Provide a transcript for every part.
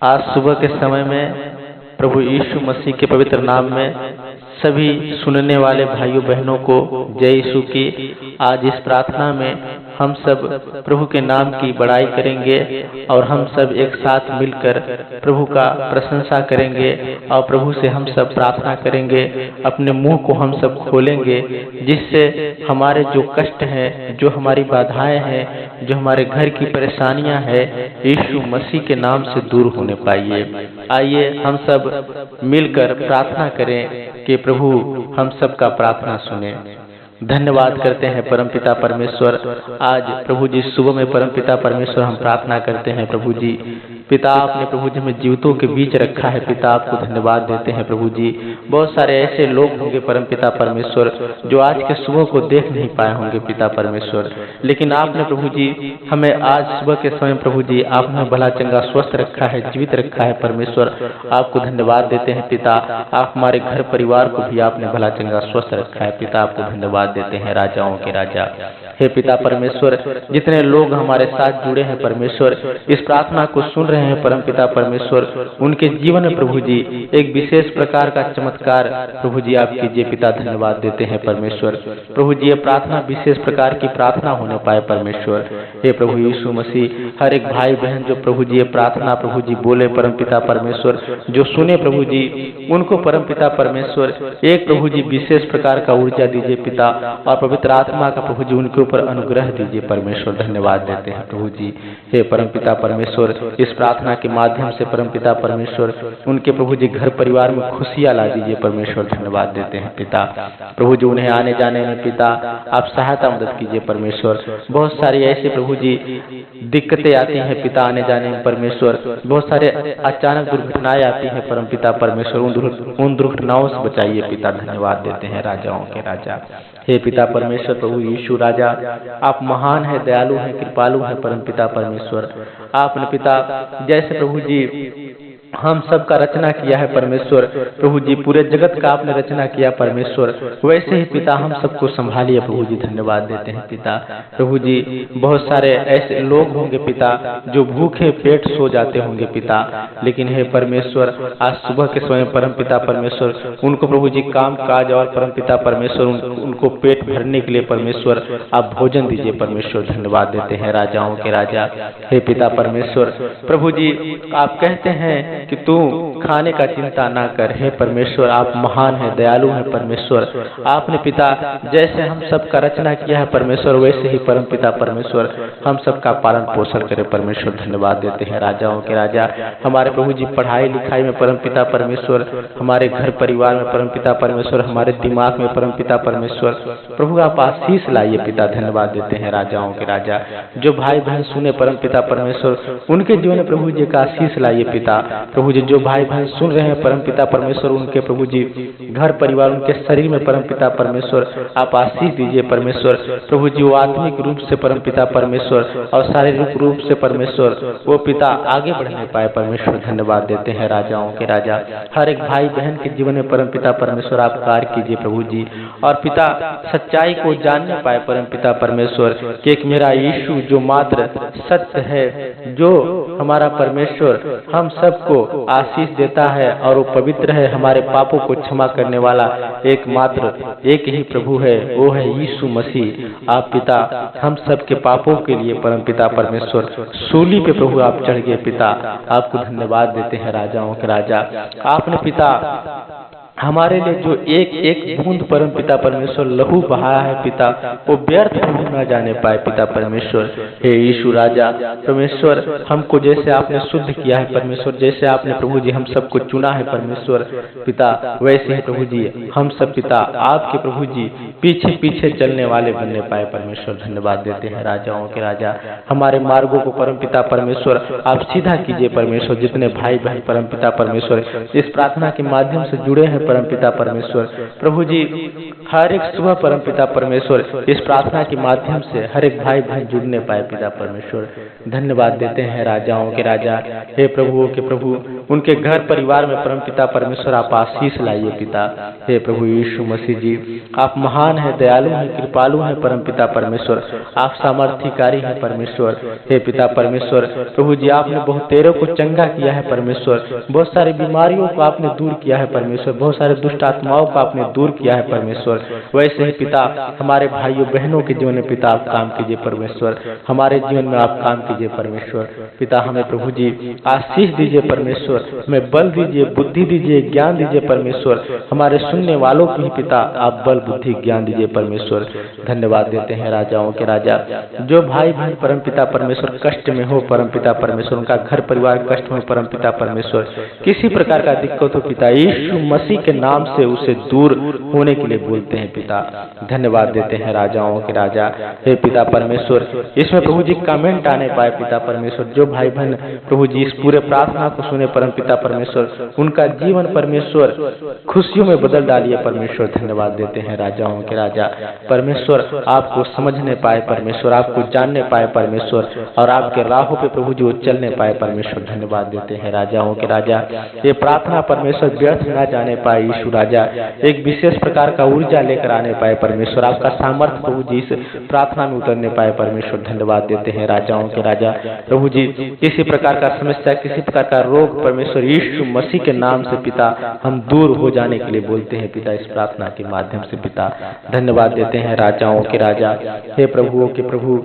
आज सुबह के समय में प्रभु यीशु मसीह के पवित्र नाम में सभी सुनने वाले भाइयों बहनों को जय यीशु की। आज इस प्रार्थना में हम सब प्रभु के नाम की बड़ाई करेंगे और हम सब एक साथ मिलकर प्रभु का प्रशंसा करेंगे और प्रभु से हम सब प्रार्थना करेंगे। अपने मुंह को हम सब खोलेंगे जिससे हमारे जो कष्ट हैं, जो हमारी बाधाएं हैं, जो हमारे घर की परेशानियां हैं, यीशु मसीह के नाम से दूर होने पाइए। आइए हम सब मिलकर प्रार्थना करें कि प्रभु हम सब का प्रार्थना सुने। धन्यवाद करते हैं परमपिता परमेश्वर। आज प्रभु जी सुबह में परमपिता परमेश्वर हम प्रार्थना करते हैं प्रभु जी। पिता आपने प्रभु जी हमें जीवितों के बीच रखा है। पिता आपको धन्यवाद देते हैं प्रभु जी। बहुत सारे ऐसे लोग होंगे परमपिता परमेश्वर जो आज के सुबह को देख नहीं पाए होंगे पिता परमेश्वर, लेकिन आपने प्रभु जी हमें आज सुबह के समय प्रभु जी आपने भला चंगा स्वस्थ रखा है, जीवित रखा है परमेश्वर। आपको धन्यवाद देते हैं पिता। आप हमारे घर परिवार को भी आपने भला चंगा स्वस्थ रखा है पिता। आपको धन्यवाद देते हैं राजाओं के राजा। हे पिता परमेश्वर, जितने लोग हमारे साथ जुड़े हैं परमेश्वर, इस प्रार्थना को सुन रहे हैं परमपिता परमेश्वर, उनके जीवन में प्रभु जी एक विशेष प्रकार का चमत्कार प्रभु जी आप कीजिए पिता। धन्यवाद देते हैं परमेश्वर। प्रभु जी ये प्रार्थना विशेष प्रकार की प्रार्थना होने पाए परमेश्वर। हे प्रभु यीशु मसीह, हर एक भाई बहन जो प्रभु जी ये प्रार्थना प्रभु जी बोले परमपिता परमेश्वर, जो सुने प्रभु जी, उनको परमपिता परमेश्वर एक प्रभु जी विशेष प्रकार का ऊर्जा दीजिए पिता, और पवित्र आत्मा का प्रभु जी उनके ऊपर अनुग्रह दीजिए परमेश्वर। धन्यवाद देते हैं प्रभु जी। हे परमपिता परमेश्वर, इस प्रार्थना के माध्यम से परमपिता परमेश्वर उनके प्रभु जी घर परिवार में खुशियां ला दीजिए परमेश्वर। धन्यवाद देते हैं पिता। प्रभु जी उन्हें आने जाने में पिता आप सहायता मदद कीजिए परमेश्वर। बहुत सारी ऐसे प्रभु जी दिक्कतें आती हैं पिता आने जाने में परमेश्वर। बहुत सारे अचानक दुर्घटनाएं आती हैं परमपिता परमेश्वर, उन दुर्घटनाओं से बचाइए पिता। धन्यवाद देते हैं राजाओं के राजा। हे पिता परमेश्वर प्रभु यीशु राजा, आप महान है, दयालु है, कृपालु है परमपिता परमेश्वर। आपने पिता जैसे प्रभु जी हम सब का रचना किया है परमेश्वर, प्रभु जी पूरे जगत का आपने रचना किया परमेश्वर, वैसे ही पिता हम सबको संभालिए प्रभु जी। धन्यवाद देते हैं पिता। प्रभु जी बहुत सारे ऐसे लोग होंगे पिता जो भूखे पेट सो जाते होंगे पिता, लेकिन हे परमेश्वर आज सुबह के समय परमपिता परमेश्वर उनको प्रभु जी काम काज और परमपिता परमेश्वर उनको पेट भरने के लिए परमेश्वर आप भोजन दीजिए परमेश्वर। धन्यवाद देते हैं राजाओं के राजा। हे पिता परमेश्वर प्रभु जी आप कहते हैं कि तू खाने का चिंता ना कर। हे परमेश्वर आप महान है, दयालु है परमेश्वर। आपने पिता जैसे हम सब का रचना किया है परमेश्वर, वैसे ही परमपिता परमेश्वर हम सब का पालन पोषण करे परमेश्वर। धन्यवाद देते हैं राजाओं के राजा। हमारे प्रभु जी पढ़ाई लिखाई में परमपिता परमेश्वर, हमारे घर परिवार में परमपिता परमेश्वर, हमारे दिमाग में परमपिता परमेश्वर प्रभु आप आशीष लाइए पिता। धन्यवाद देते हैं राजाओं के राजा। जो भाई बहन सुने परमपिता परमेश्वर उनके जीवन में प्रभु जी का आशीष लाइए पिता। प्रभु जी जो भाई बहन सुन रहे हैं परमपिता परमेश्वर, उनके प्रभु जी घर परिवार उनके शरीर में परमपिता परमेश्वर आप आशीष दीजिए परमेश्वर। प्रभु जी वो आत्मिक रूप से परमपिता परमेश्वर और शारीरिक रूप से परमेश्वर वो पिता आगे बढ़ने पाए परमेश्वर। धन्यवाद देते हैं राजाओं के राजा। हर एक भाई बहन के जीवन में परमपिता परमेश्वर आप कार्य कीजिए प्रभु जी, और पिता सच्चाई को जानने पाए परमपिता परमेश्वर कि एक मेरा यीशु जो मात्र सत्य है, जो हमारा परमेश्वर हम सबको आशीष देता है और वो पवित्र है, हमारे पापों को क्षमा करने वाला एकमात्र एक ही प्रभु है, वो है यीशु मसीह। आप पिता हम सब के पापों के लिए परमपिता परमेश्वर सूली पे प्रभु आप चढ़ गए पिता। आपको धन्यवाद देते हैं राजाओं के राजा। आपने पिता हमारे लिए जो एक एक बूंद परमपिता परमेश्वर लहू बहाया है पिता, वो व्यर्थ न जाने पाए पिता परमेश्वर। हे यीशु राजा परमेश्वर, हमको जैसे आपने शुद्ध किया है परमेश्वर, जैसे आपने प्रभु जी हम सबको चुना है परमेश्वर पिता, वैसे ही प्रभु जी हम सब पिता आपके प्रभु जी पीछे पीछे चलने वाले बनने पाए परमेश्वर। धन्यवाद देते हैं राजाओं के राजा। हमारे मार्गों को परमपिता परमेश्वर आप सीधा कीजिए परमेश्वर। जितने भाई बहन परमपिता परमेश्वर इस प्रार्थना के माध्यम से जुड़े हैं परमपिता परमेश्वर, प्रभु जी हर एक सुबह परमपिता परमेश्वर इस प्रार्थना के माध्यम से हर एक भाई बहन जुड़ने पाए पिता परमेश्वर। धन्यवाद देते हैं राजाओं के राजा। हे प्रभुओं के प्रभु, उनके घर परिवार में परमपिता परमेश्वर आप आशीष लाइए पिता। हे प्रभु यीशु मसीह जी, आप महान है, दयालु हैं, कृपालु हैं परमपिता परमेश्वर, आप सामर्थ्यकारी हैं परमेश्वर। हे पिता परमेश्वर, प्रभु जी आपने बहुतेरों को चंगा किया है परमेश्वर, बहुत सारी बीमारियों को आपने दूर किया है परमेश्वर, बहुत सारे दुष्ट आत्माओं को आपने दूर किया है परमेश्वर। वैसे ही पिता हमारे भाइयों बहनों के जीवन में पिता आप काम कीजिए परमेश्वर, हमारे जीवन में आप काम कीजिए परमेश्वर। पिता हमें प्रभु जी आशीष दीजिए परमेश्वर, हमें बल दीजिए, बुद्धि दीजिए, ज्ञान दीजिए परमेश्वर। हमारे सुनने वालों को भी पिता आप बल बुद्धि ज्ञान दीजिए परमेश्वर। धन्यवाद देते हैं राजाओं के राजा। जो भाई बहन परमपिता परमेश्वर कष्ट में हो परमपिता परमेश्वर, उनका घर परिवार कष्ट में परमपिता परमेश्वर, किसी प्रकार का दिक्कत हो पिता यीशु मसीह के नाम से उसे दूर होने के लिए बोलते हैं पिता। धन्यवाद देते हैं राजाओं के राजा। हे पिता परमेश्वर, इसमें प्रभु जी कमेंट आने पाए पिता परमेश्वर, जो भाई बहन प्रभु जी इस पूरे प्रार्थना को सुने परमपिता परमेश्वर, उनका जीवन परमेश्वर खुशियों में बदल डालिए परमेश्वर। धन्यवाद देते हैं राजाओं के राजा। परमेश्वर आपको समझने पाए परमेश्वर, आपको जानने पाए परमेश्वर, और आपके राहों पे प्रभु जी वो चलने पाए परमेश्वर। धन्यवाद देते हैं राजाओं के राजा। ये प्रार्थना परमेश्वर व्यर्थ न जाने पाए यीशु राजा, एक विशेष प्रकार का ऊर्जा लेकर आने पाए परमेश्वर, आपका सामर्थ्य प्रभु जी इस प्रार्थना में उतरने पाए परमेश्वर। धन्यवाद देते हैं राजाओं के राजा। प्रभु जी किसी प्रकार का समस्या, किसी प्रकार का रोग परमेश्वर यीशु मसीह के नाम से पिता हम दूर हो जाने के लिए बोलते हैं पिता, इस प्रार्थना के माध्यम से पिता। धन्यवाद देते हैं राजाओं के राजा। हे प्रभुओं के प्रभु,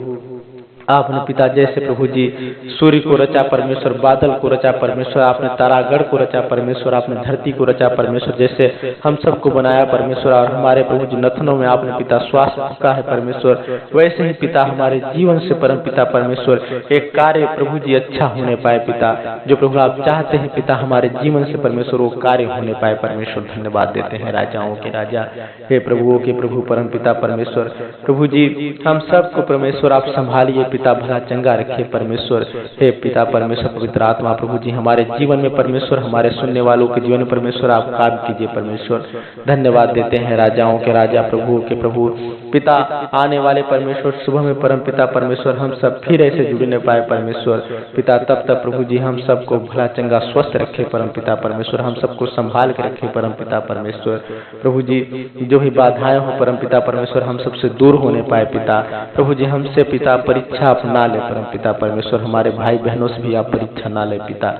आपने पिता जैसे प्रभु जी सूर्य को रचा परमेश्वर, बादल को रचा परमेश्वर, आपने तारागढ़ को रचा परमेश्वर, आपने धरती को रचा परमेश्वर, जैसे हम सबको बनाया परमेश्वर, और हमारे प्रभु जी नथनों में आपने पिता श्वास फूंका है परमेश्वर, वैसे ही पिता हमारे जीवन से परम पिता परमेश्वर एक कार्य प्रभु जी अच्छा होने पाए पिता, जो प्रभु आप चाहते हैं पिता हमारे जीवन से परमेश्वर वो कार्य होने पाए परमेश्वर। धन्यवाद देते हैं राजाओं के राजा। हे प्रभुओं के प्रभु परम पिता परमेश्वर, प्रभु जी हम सबको परमेश्वर आप संभालिए पिता, भला चंगा रखिए परमेश्वर। हे पिता परमेश्वर, पवित्र आत्मा प्रभु जी हमारे जीवन में परमेश्वर, हमारे सुनने वालों के जीवन में परमेश्वर आप काम कीजिए परमेश्वर। धन्यवाद देते हैं राजाओं के राजा, प्रभु के प्रभु पिता, आने वाले परमेश्वर सुबह में परम पिता परमेश्वर हम सब फिर ऐसे जुड़ने पाए परमेश्वर पिता, तब तक प्रभु जी हम सबको भला चंगा स्वस्थ रखे परम पिता परमेश्वर, हम सबको संभाल के रखे परम पिता परमेश्वर। प्रभु जी जो भी बाधाएं हो परम पिता परमेश्वर हम सबसे दूर होने पाए पिता। प्रभु जी हमसे पिता परीक्षा आप ना ले परम पिता परमेश्वर, हमारे भाई बहनों से भी आप परीक्षा ना ले पिता,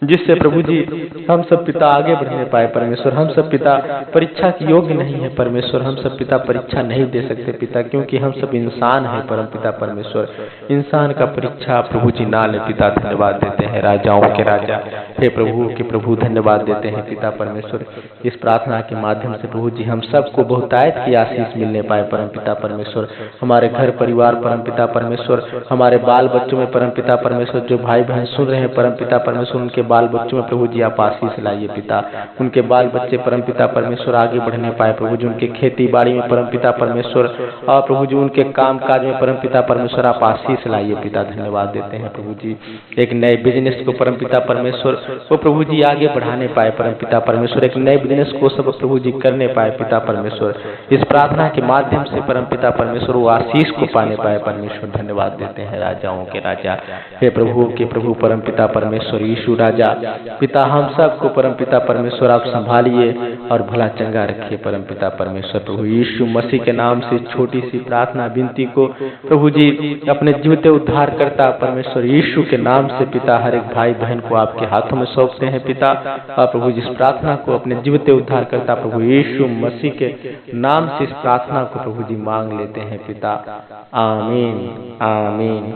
जिससे प्रभु जी हम सब पिता आगे बढ़ने पाए परमेश्वर। हम सब पिता परीक्षा के योग्य नहीं है परमेश्वर, हम सब पिता परीक्षा नहीं दे सकते पिता, क्योंकि हम सब इंसान हैं परम पिता परमेश्वर। इंसान का परीक्षा प्रभु जी ना ले पिता। धन्यवाद देते हैं राजाओं के राजा। हे प्रभु के प्रभु धन्यवाद देते हैं पिता परमेश्वर, इस प्रार्थना के माध्यम से प्रभु जी हम सबको बहुतायत की आशीष मिलने पाए परम पिता परमेश्वर। हमारे घर परिवार परम पिता परमेश्वर, हमारे बाल बच्चों में परम पिता परमेश्वर, जो भाई बहन सुन रहे हैं परम पिता परमेश्वर, उनके बाल बच्चों में प्रभु जी आप आशीष लाइए पिता। उनके बाल बच्चे परम पिता परमेश्वर आगे बढ़ने पाए प्रभु जी, उनके खेती बाड़ी में परम पिता परमेश्वर, और प्रभु जी उनके काम काज में परम पिता परमेश्वर आप आशीष लाइए पिता। धन्यवाद देते हैं प्रभु जी, एक नए बिजनेस को परम पिता परमेश्वर वो प्रभु जी आगे बढ़ाने पाए परम पिता परमेश्वर, एक नए बिजनेस को सब प्रभु जी करने पाए पिता परमेश्वर। इस प्रार्थना के माध्यम से परम पिता परमेश्वर वो आशीष को पाने पाए परमेश्वर। धन्यवाद देते हैं राजाओं के राजा। हे प्रभु के प्रभु परम पिता परमेश्वर यीशु राजा पिता, हम सबको परम पिता परमेश्वर आप संभालिए और भला चंगा रखिए परम पिता परमेश्वर। प्रभु यीशु मसीह के नाम से छोटी सी प्रार्थना विनती को प्रभु जी अपने जीवते उद्धार करता परमेश्वर यीशु के नाम से पिता हर एक भाई बहन को आपके हाथों में सौंपते हैं पिता, और प्रभु जी इस प्रार्थना को अपने जीवते उद्धार करता प्रभु यीशु मसीह के नाम से इस प्रार्थना को प्रभु जी मांग लेते हैं पिता। आमीन आमीन।